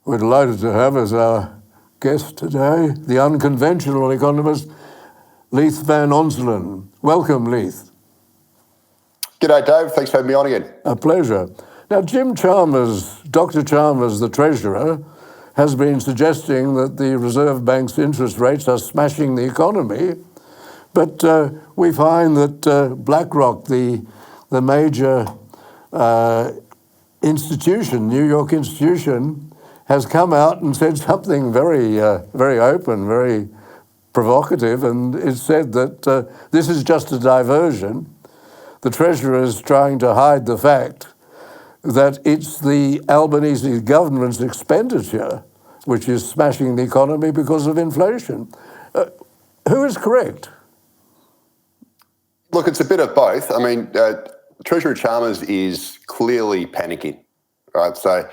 We're delighted to have as our guest today the unconventional economist, Leith Van Onselen. Welcome, Leith. G'day, Dave. Thanks for having me on again. A pleasure. Now, Jim Chalmers, Dr. Chalmers, the Treasurer, has been suggesting that the Reserve Bank's interest rates are smashing the economy, but we find that BlackRock, the major institution, New York institution, has come out and said something very open, very provocative, and it said that this is just a diversion. The Treasurer is trying to hide the fact that it's the Albanese government's expenditure which is smashing the economy because of inflation. Who is correct? Look, it's a bit of both. I mean, Treasurer Chalmers is clearly panicking, right? So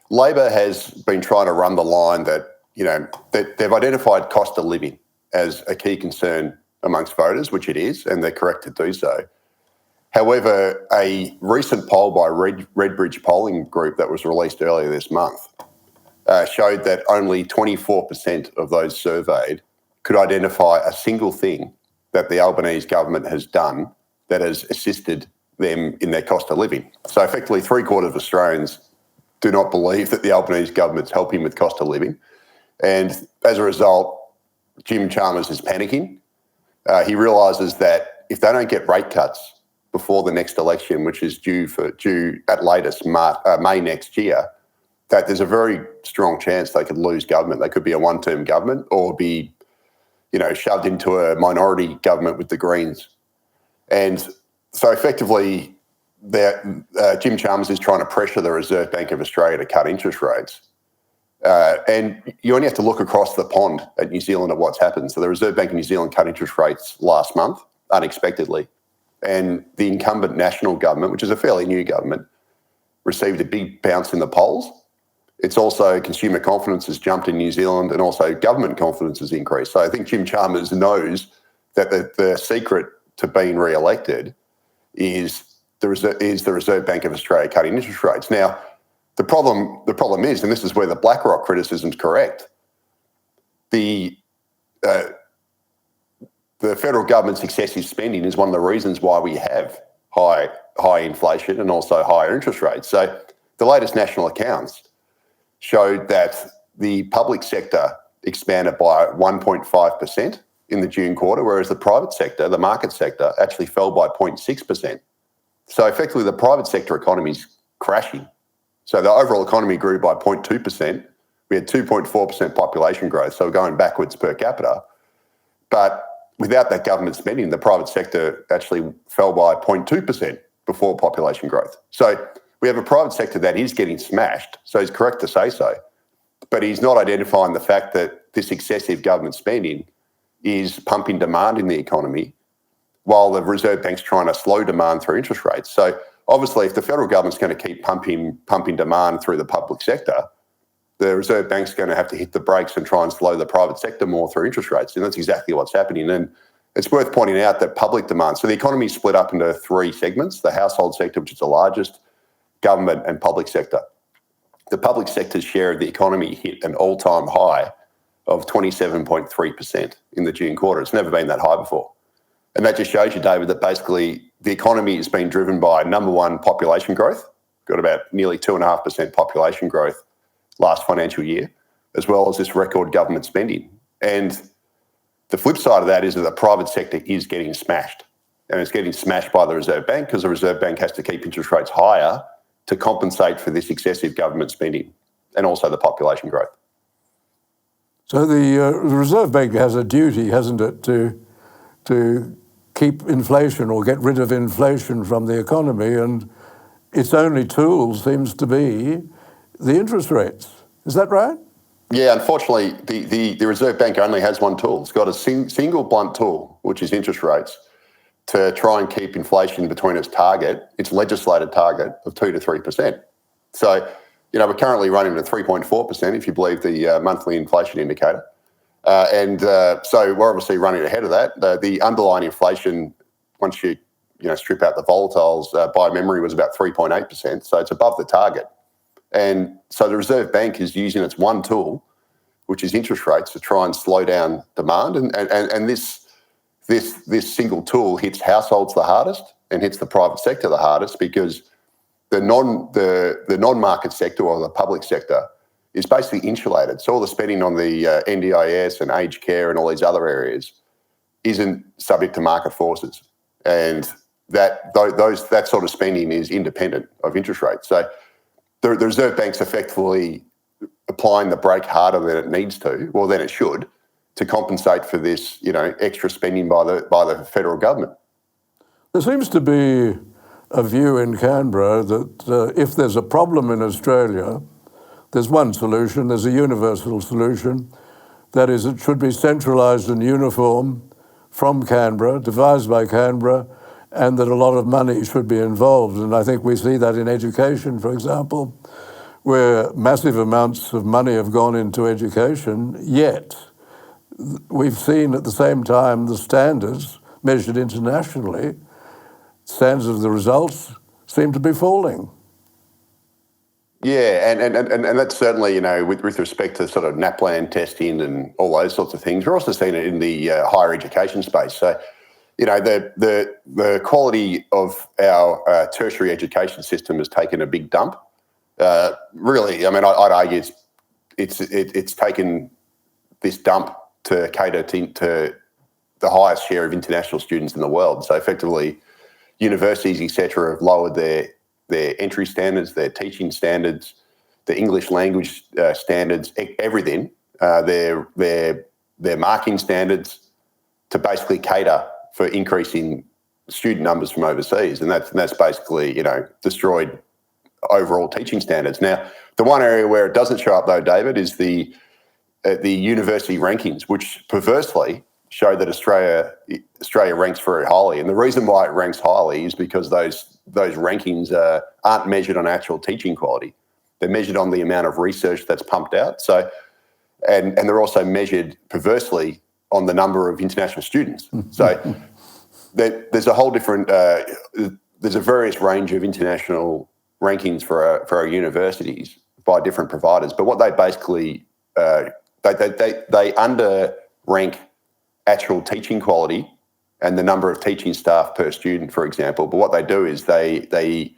Labor has been trying to run the line that, that they've identified cost of living as a key concern amongst voters, which it is, and they're correct to do so. However, a recent poll by Redbridge Polling Group that was released earlier this month showed that only 24% of those surveyed could identify a single thing that the Albanese government has done that has assisted them in their cost of living. So effectively, 3/4 of Australians do not believe that the Albanese government's helping with cost of living. And as a result, Jim Chalmers is panicking. He realises that if they don't get rate cuts before the next election, which is due at latest May next year, that there's a very strong chance they could lose government. They could be a one-term government or be, shoved into a minority government with the Greens. And so effectively, Jim Chalmers is trying to pressure the Reserve Bank of Australia to cut interest rates. And you only have to look across the pond at New Zealand at what's happened. So the Reserve Bank of New Zealand cut interest rates last month, unexpectedly. And the incumbent national government, which is a fairly new government, received a big bounce in the polls. It's also consumer confidence has jumped in New Zealand, and also government confidence has increased. So I think Jim Chalmers knows that the secret to being re-elected is the Reserve Bank of Australia cutting interest rates. Now, the problem is, and this is where the BlackRock criticism is correct, the federal government's excessive spending is one of the reasons why we have high inflation and also higher interest rates. So the latest national accounts showed that the public sector expanded by 1.5% in the June quarter, whereas the private sector, the market sector, actually fell by 0.6%. So effectively, the private sector economy is crashing. So the overall economy grew by 0.2%. We had 2.4% population growth, so we're going backwards per capita. But without that government spending, the private sector actually fell by 0.2% before population growth. So we have a private sector that is getting smashed, so he's correct to say so. But he's not identifying the fact that this excessive government spending is pumping demand in the economy while the Reserve Bank's trying to slow demand through interest rates. So obviously, if the federal government's going to keep pumping demand through the public sector, the Reserve Bank's going to have to hit the brakes and try and slow the private sector more through interest rates. And that's exactly what's happening. And it's worth pointing out that public demand, so the economy is split up into three segments: the household sector, which is the largest, government and public sector. The public sector's share of the economy hit an all-time high of 27.3% in the June quarter. It's never been that high before. And that just shows you, David, that basically the economy has been driven by, number one, population growth. Got about nearly 2.5% population growth last financial year, as well as this record government spending. And the flip side of that is that the private sector is getting smashed. And it's getting smashed by the Reserve Bank because the Reserve Bank has to keep interest rates higher to compensate for this excessive government spending and also the population growth. So the Reserve Bank has a duty, hasn't it, to keep inflation or get rid of inflation from the economy, and its only tool seems to be the interest rates. Is that right? Yeah, unfortunately, the Reserve Bank only has one tool. It's got a single blunt tool, which is interest rates, to try and keep inflation between its legislated target of 2 to 3%. So, we're currently running at 3.4%, if you believe the monthly inflation indicator. So we're obviously running ahead of that. The underlying inflation, once you strip out the volatiles, by memory was about 3.8%. So it's above the target. And so the Reserve Bank is using its one tool, which is interest rates, to try and slow down demand. And this single tool hits households the hardest and hits the private sector the hardest, because the non-market sector, or the public sector, is basically insulated. So all the spending on the NDIS and aged care and all these other areas isn't subject to market forces, and that sort of spending is independent of interest rates. So the Reserve Bank's effectively applying the brake harder than it needs to, or than it should, to compensate for this, extra spending by the federal government. There seems to be a view in Canberra that if there's a problem in Australia, there's one solution, there's a universal solution. That is, it should be centralised and uniform from Canberra, devised by Canberra, and that a lot of money should be involved. And I think we see that in education, for example, where massive amounts of money have gone into education, yet we've seen at the same time the standards measured internationally, standards of the results seem to be falling. Yeah, and that's certainly, with respect to sort of NAPLAN testing and all those sorts of things. We're also seeing it in the higher education space. So, the quality of our tertiary education system has taken a big dump. Really, I'd argue it's taken this dump to cater to the highest share of international students in the world. So effectively, universities, etc., have lowered their entry standards, their teaching standards, the English language standards, everything, their marking standards, to basically cater for increasing student numbers from overseas, and that's basically destroyed overall teaching standards. Now, the one area where it doesn't show up though, David, is the university rankings, which perversely show that Australia ranks very highly. And the reason why it ranks highly is because those rankings aren't measured on actual teaching quality. They're measured on the amount of research that's pumped out. So, and they're also measured perversely on the number of international students. So there's a whole different, there's a various range of international rankings for our universities by different providers. But what they basically, they under rank actual teaching quality and the number of teaching staff per student, for example. But what they do is they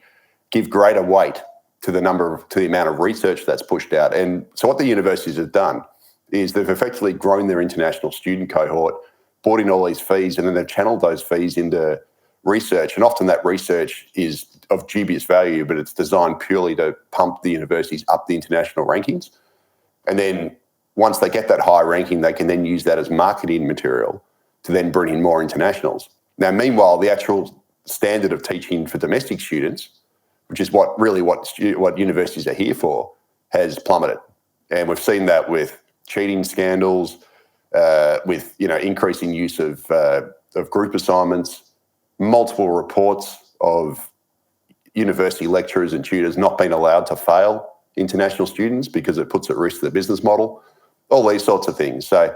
give greater weight to the amount of research that's pushed out. And so what the universities have done is they've effectively grown their international student cohort, brought in all these fees, and then they've channeled those fees into research. And often that research is of dubious value, but it's designed purely to pump the universities up the international rankings. And then once they get that high ranking, they can then use that as marketing material to then bring in more internationals. Now, meanwhile, the actual standard of teaching for domestic students, which is what universities are here for, has plummeted. And we've seen that with cheating scandals, with increasing use of group assignments, multiple reports of university lecturers and tutors not being allowed to fail international students because it puts at risk the business model, all these sorts of things. So,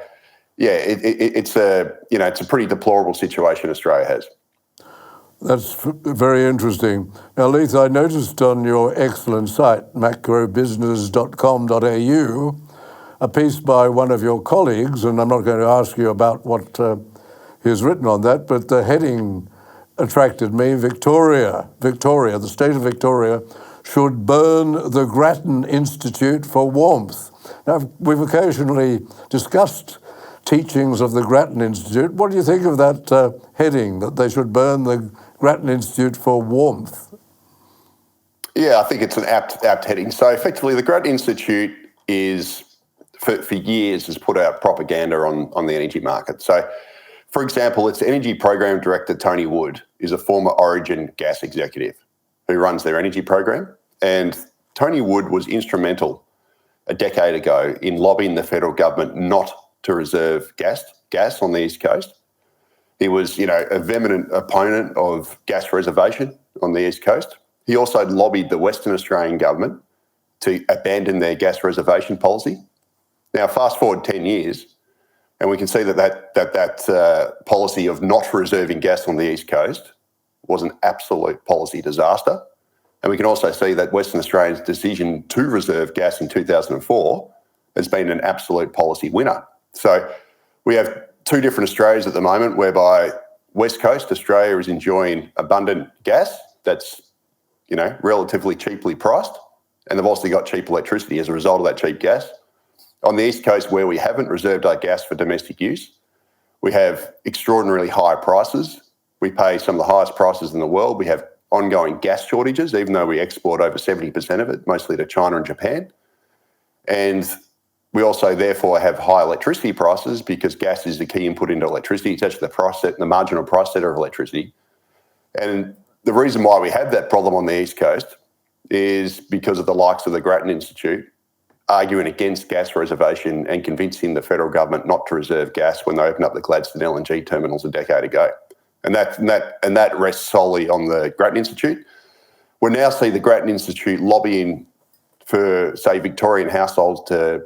yeah, it's a pretty deplorable situation Australia has. That's very interesting. Now, Leith, I noticed on your excellent site, macrobusiness.com.au, a piece by one of your colleagues, and I'm not going to ask you about what he's written on that, but the heading attracted me. Victoria, the state of Victoria should burn the Grattan Institute for warmth. Now, we've occasionally discussed teachings of the Grattan Institute. What do you think of that heading, that they should burn the Grattan Institute for warmth? Yeah, I think it's an apt heading. So effectively, the Grattan Institute is, for years, has put out propaganda on the energy market. So, for example, its energy program director, Tony Wood, is a former Origin gas executive who runs their energy program. And Tony Wood was instrumental a decade ago in lobbying the federal government not to reserve gas on the East Coast. He was, a vehement opponent of gas reservation on the East Coast. He also lobbied the Western Australian government to abandon their gas reservation policy. Now, fast forward 10 years, and we can see that policy of not reserving gas on the East Coast was an absolute policy disaster. And we can also see that Western Australia's decision to reserve gas in 2004 has been an absolute policy winner. So we have two different Australias at the moment, whereby West Coast Australia is enjoying abundant gas that's, relatively cheaply priced, and they've also got cheap electricity as a result of that cheap gas. On the East Coast, where we haven't reserved our gas for domestic use, we have extraordinarily high prices. We pay some of the highest prices in the world. We have ongoing gas shortages, even though we export over 70% of it, mostly to China and Japan. And we also, therefore, have high electricity prices because gas is the key input into electricity. It's actually the marginal price setter of electricity. And the reason why we have that problem on the East Coast is because of the likes of the Grattan Institute arguing against gas reservation and convincing the federal government not to reserve gas when they opened up the Gladstone LNG terminals a decade ago. And that rests solely on the Grattan Institute. We now see the Grattan Institute lobbying for, say, Victorian households to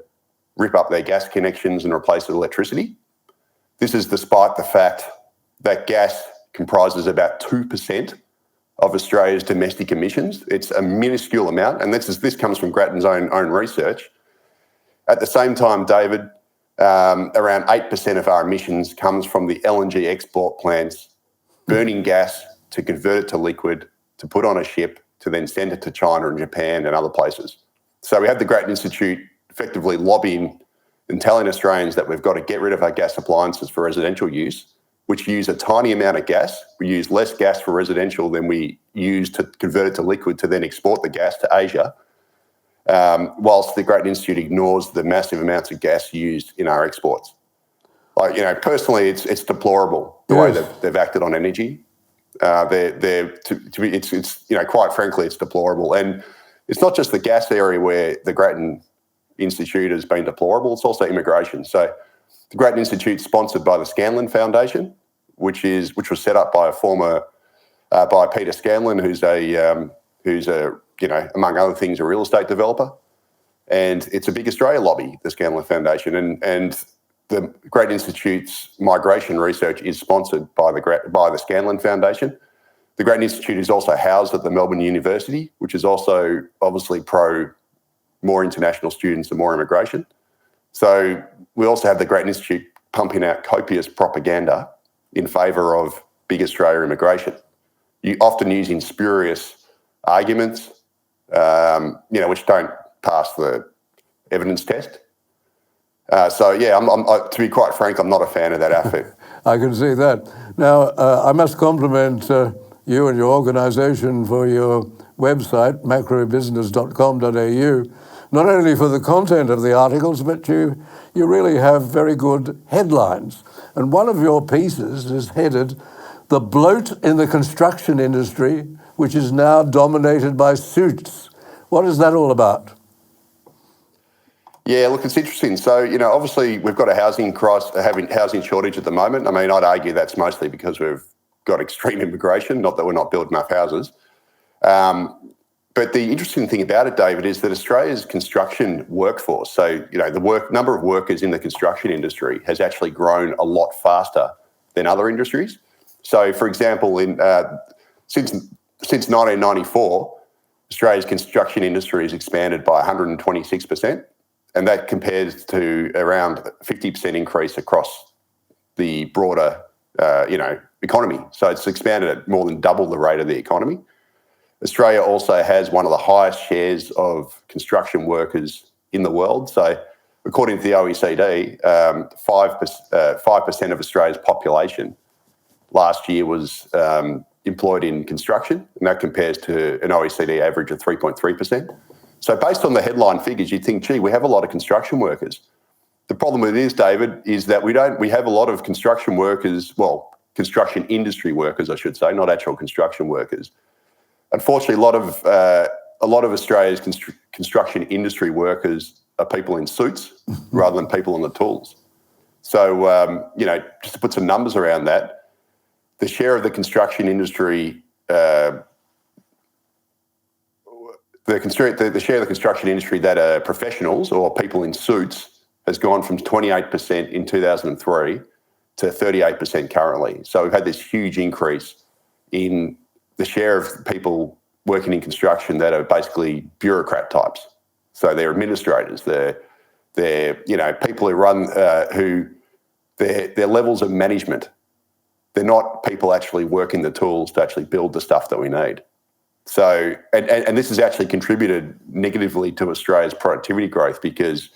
rip up their gas connections and replace it with electricity. This is despite the fact that gas comprises about 2% of Australia's domestic emissions. It's a minuscule amount, and this comes from Grattan's own research. At the same time, David, around 8% of our emissions comes from the LNG export plants burning gas to convert it to liquid, to put on a ship, to then send it to China and Japan and other places. So we have the Grattan Institute effectively lobbying and telling Australians that we've got to get rid of our gas appliances for residential use, which use a tiny amount of gas. We use less gas for residential than we use to convert it to liquid to then export the gas to Asia, whilst the Grattan Institute ignores the massive amounts of gas used in our exports. Personally, it's deplorable the way they've acted on energy. Quite frankly, it's deplorable. And it's not just the gas area where the Grattan Institute has been deplorable, it's also immigration. So the Grattan Institute is sponsored by the Scanlon Foundation, which was set up by by Peter Scanlon, who's among other things, a real estate developer. And it's a big Australia lobby, the Scanlon Foundation. And the Grattan Institute's migration research is sponsored by the Scanlon Foundation. The Grattan Institute is also housed at the Melbourne University, which is also obviously pro more international students and more immigration. So we also have the Grattan Institute pumping out copious propaganda in favour of big Australia immigration, often using spurious arguments, which don't pass the evidence test. To be quite frank, I'm not a fan of that outfit. I can see that. Now, I must compliment you and your organisation for your website, macrobusiness.com.au, not only for the content of the articles, but you really have very good headlines. And one of your pieces is headed, "The Bloat in the Construction Industry, which is now dominated by suits." What is that all about? Yeah, look, it's interesting. So, obviously we've got a housing crisis, housing shortage at the moment. I mean, I'd argue that's mostly because we've got extreme immigration, not that we're not building enough houses. But the interesting thing about it, David, is that Australia's construction workforce, so, the number of workers in the construction industry has actually grown a lot faster than other industries. So, for example, since 1994, Australia's construction industry has expanded by 126%. And that compares to around 50% increase across the broader, economy. So it's expanded at more than double the rate of the economy. Australia also has one of the highest shares of construction workers in the world. So according to the OECD, 5% of Australia's population last year was employed in construction, and that compares to an OECD average of 3.3%. So based on the headline figures, you'd think, gee, we have a lot of construction workers. The problem with it is, David, is that we have a lot of construction workers, construction industry workers, I should say, not actual construction workers. Unfortunately, a lot of Australia's construction industry workers are people in suits rather than people on the tools. So, just to put some numbers around that, the share of the construction industry the share of the construction industry that are professionals or people in suits has gone from 28% in 2003 to 38% currently. So we've had this huge increase in the share of people working in construction that are basically bureaucrat types. So they're administrators. They're people who run their levels of management. They're not people actually working the tools to actually build the stuff that we need. So, and this has actually contributed negatively to Australia's productivity growth, because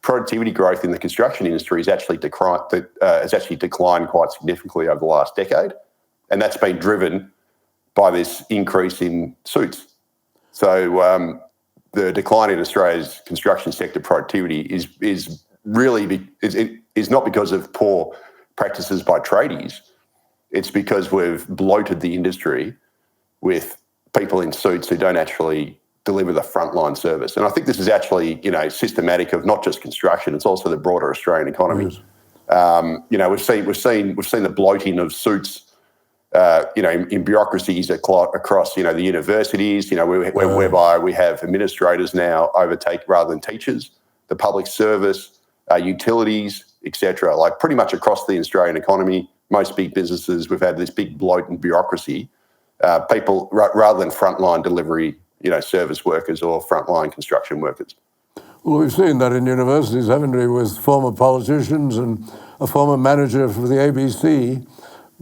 productivity growth in the construction industry has actually declined quite significantly over the last decade, and that's been driven by this increase in suits. So the decline in Australia's construction sector productivity is not because of poor practices by tradies. It's because we've bloated the industry with people in suits who don't actually deliver the frontline service. And I think this is actually, systematic of not just construction; it's also the broader Australian economy. Yes. We've seen the bloating of suits, in bureaucracies across, the universities, whereby we have administrators now overtake rather than teachers, the public service, utilities, etc. Like pretty much across the Australian economy, most big businesses, we've had this big bloat and bureaucracy. People rather than frontline delivery, service workers or frontline construction workers. Well, we've seen that in universities, haven't we, with former politicians and a former manager for the ABC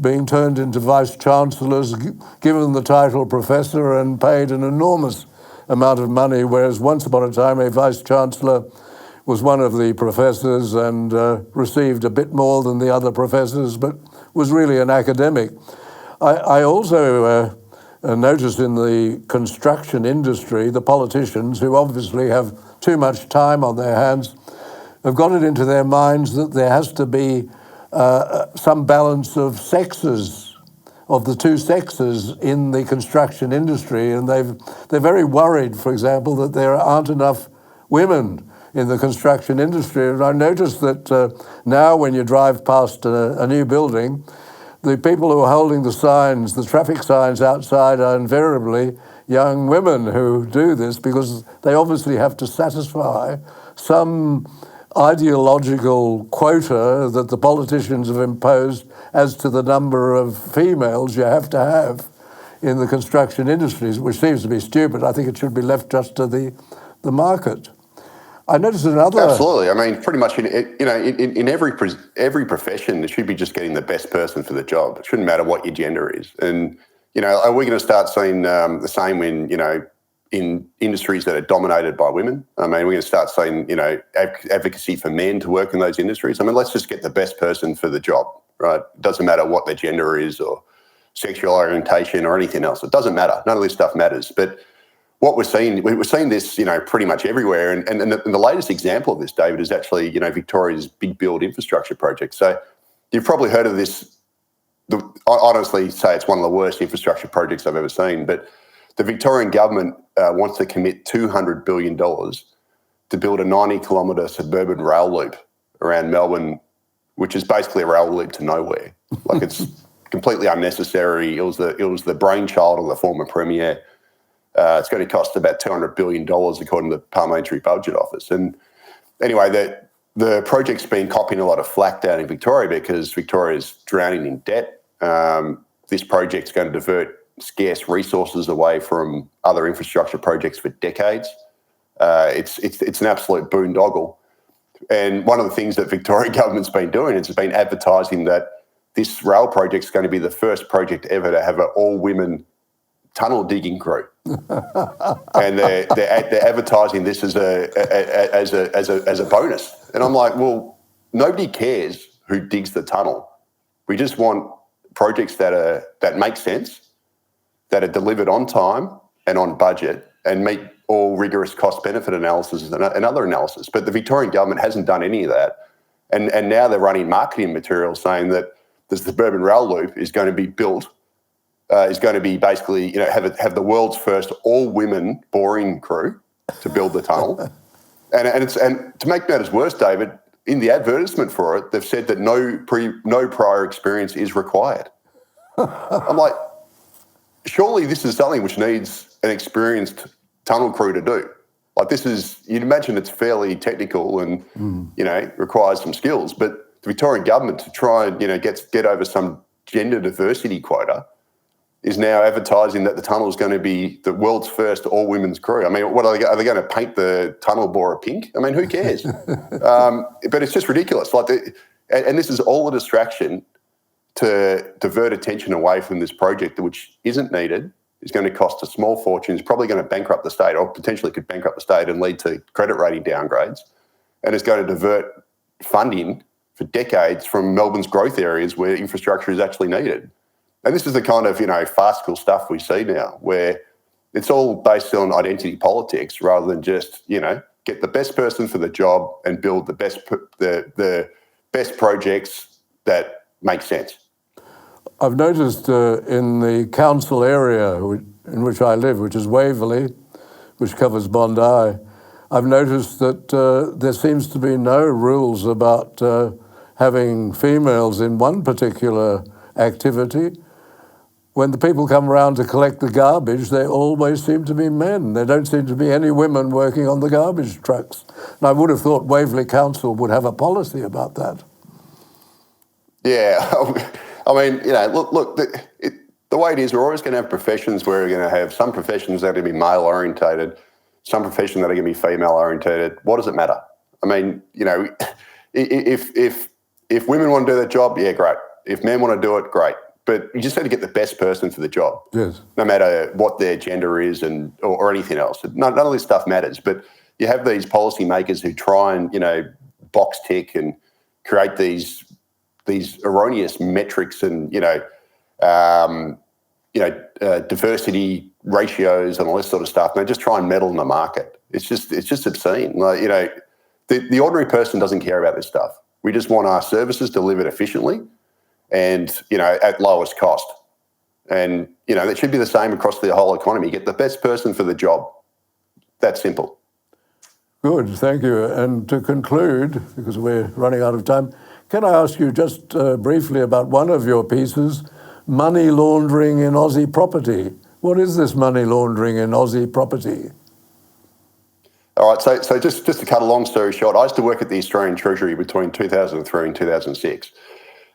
being turned into vice-chancellors, given the title professor and paid an enormous amount of money, whereas once upon a time a vice-chancellor was one of the professors and received a bit more than the other professors, but was really an academic. I also notice in the construction industry, the politicians, who obviously have too much time on their hands, have got it into their minds that there has to be some balance of sexes, of the two sexes in the construction industry, and they're very worried, for example, that there aren't enough women in the construction industry. And I noticed that now when you drive past a new building, the people who are holding the signs, the traffic signs outside, are invariably young women who do this, because they obviously have to satisfy some ideological quota that the politicians have imposed as to the number of females you have to have in the construction industries, which seems to be stupid. I think it should be left just to the market. I noticed another... Absolutely. I mean, pretty much in every profession, it should be just getting the best person for the job. It shouldn't matter what your gender is. And, are we going to start seeing the same in industries that are dominated by women? I mean, we're going to start seeing, advocacy for men to work in those industries. I mean, let's just get the best person for the job, right? It doesn't matter what their gender is or sexual orientation or anything else. It doesn't matter. None of this stuff matters. But what we're seeing this, pretty much everywhere. And the latest example of this, David, is actually, Victoria's big build infrastructure project. So you've probably heard of this. I honestly say it's one of the worst infrastructure projects I've ever seen. But the Victorian government wants to commit $200 billion to build a 90-kilometre suburban rail loop around Melbourne, which is basically a rail loop to nowhere. Like, it's completely unnecessary. It was the brainchild of the former premier. It's going to cost about $200 billion according to the Parliamentary Budget Office. And anyway, the project's been copying a lot of flack down in Victoria because Victoria's drowning in debt. This project's going to divert scarce resources away from other infrastructure projects for decades. It's an absolute boondoggle. And one of the things that Victorian government's been doing is it's been advertising that this rail project's going to be the first project ever to have an all-women tunnel digging crew, and they're advertising this as a bonus. And I'm like, well, nobody cares who digs the tunnel. We just want projects that make sense, that are delivered on time and on budget, and meet all rigorous cost-benefit analysis and other analysis. But the Victorian government hasn't done any of that, and now they're running marketing materials saying that the suburban rail loop is going to be built. Is going to be basically, have the world's first all-women boring crew to build the tunnel, and to make matters worse, David, in the advertisement for it, they've said that no prior experience is required. I'm like, surely this is something which needs an experienced tunnel crew to do. Like, this is, you'd imagine it's fairly technical and requires some skills, but the Victorian government to try and get over some gender diversity quota is now advertising that the tunnel is going to be the world's first all-women's crew. I mean, what are they going to paint the tunnel borer pink? I mean, who cares? But it's just ridiculous. And this is all a distraction to divert attention away from this project, which isn't needed, is going to cost a small fortune, is probably going to bankrupt the state, or potentially could bankrupt the state and lead to credit rating downgrades, and is going to divert funding for decades from Melbourne's growth areas where infrastructure is actually needed. And this is the kind of, farcical stuff we see now, where it's all based on identity politics rather than just, get the best person for the job and build the best projects that make sense. I've noticed in the council area in which I live, which is Waverley, which covers Bondi, I've noticed that there seems to be no rules about having females in one particular activity. When the people come around to collect the garbage, they always seem to be men. There don't seem to be any women working on the garbage trucks. And I would have thought Waverley Council would have a policy about that. Yeah, I mean, look, the way it is, we're always going to have professions where we're going to have some professions that are going to be male-orientated, some professions that are going to be female-orientated. What does it matter? I mean, if women want to do that job, yeah, great. If men want to do it, great. But you just have to get the best person for the job. Yes. No matter what their gender is or anything else. None of this stuff matters. But you have these policymakers who try and, box tick and create these erroneous metrics and, diversity ratios and all this sort of stuff. And they just try and meddle in the market. It's just obscene. The ordinary person doesn't care about this stuff. We just want our services delivered efficiently and, at lowest cost. And, that should be the same across the whole economy. Get the best person for the job. That's simple. Good, thank you. And to conclude, because we're running out of time, can I ask you just briefly about one of your pieces, money laundering in Aussie property? What is this money laundering in Aussie property? All right, so just to cut a long story short, I used to work at the Australian Treasury between 2003 and 2006.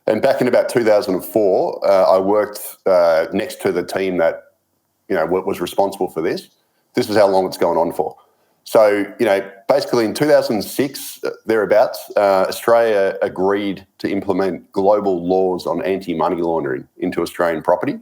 And back in about 2004, I worked next to the team that, was responsible for this. This is how long it's gone on for. So, basically in 2006, thereabouts, Australia agreed to implement global laws on anti-money laundering into Australian property.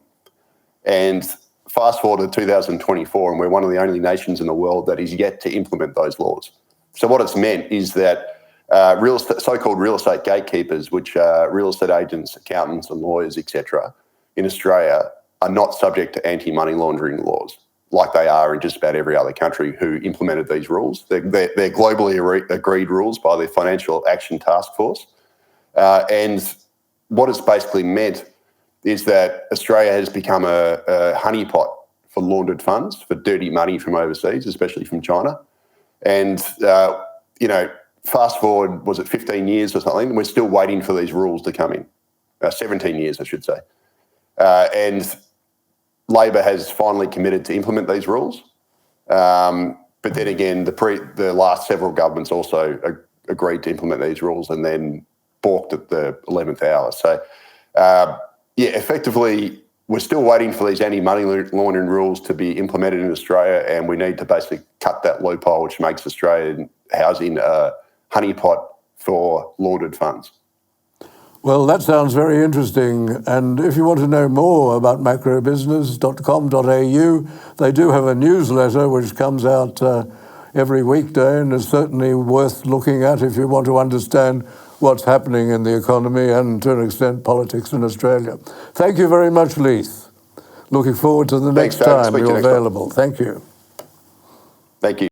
And fast forward to 2024, and we're one of the only nations in the world that is yet to implement those laws. So what it's meant is that so-called real estate gatekeepers, which are real estate agents, accountants and lawyers, etc., in Australia are not subject to anti-money laundering laws like they are in just about every other country who implemented these rules. They're globally agreed rules by the Financial Action Task Force. And what it's basically meant is that Australia has become a honeypot for laundered funds, for dirty money from overseas, especially from China. And, fast forward, was it 15 years or something? We're still waiting for these rules to come in. 17 years, I should say. And Labor has finally committed to implement these rules. But then again, the last several governments also agreed to implement these rules and then balked at the 11th hour. So, effectively, we're still waiting for these anti-money laundering rules to be implemented in Australia, and we need to basically cut that loophole which makes Australian housing a honeypot for laundered funds. Well, that sounds very interesting. And if you want to know more about macrobusiness.com.au, they do have a newsletter which comes out every weekday and is certainly worth looking at if you want to understand what's happening in the economy and, to an extent, politics in Australia. Thank you very much, Leith. Looking forward to the next time you're available. Thank you. Thank you.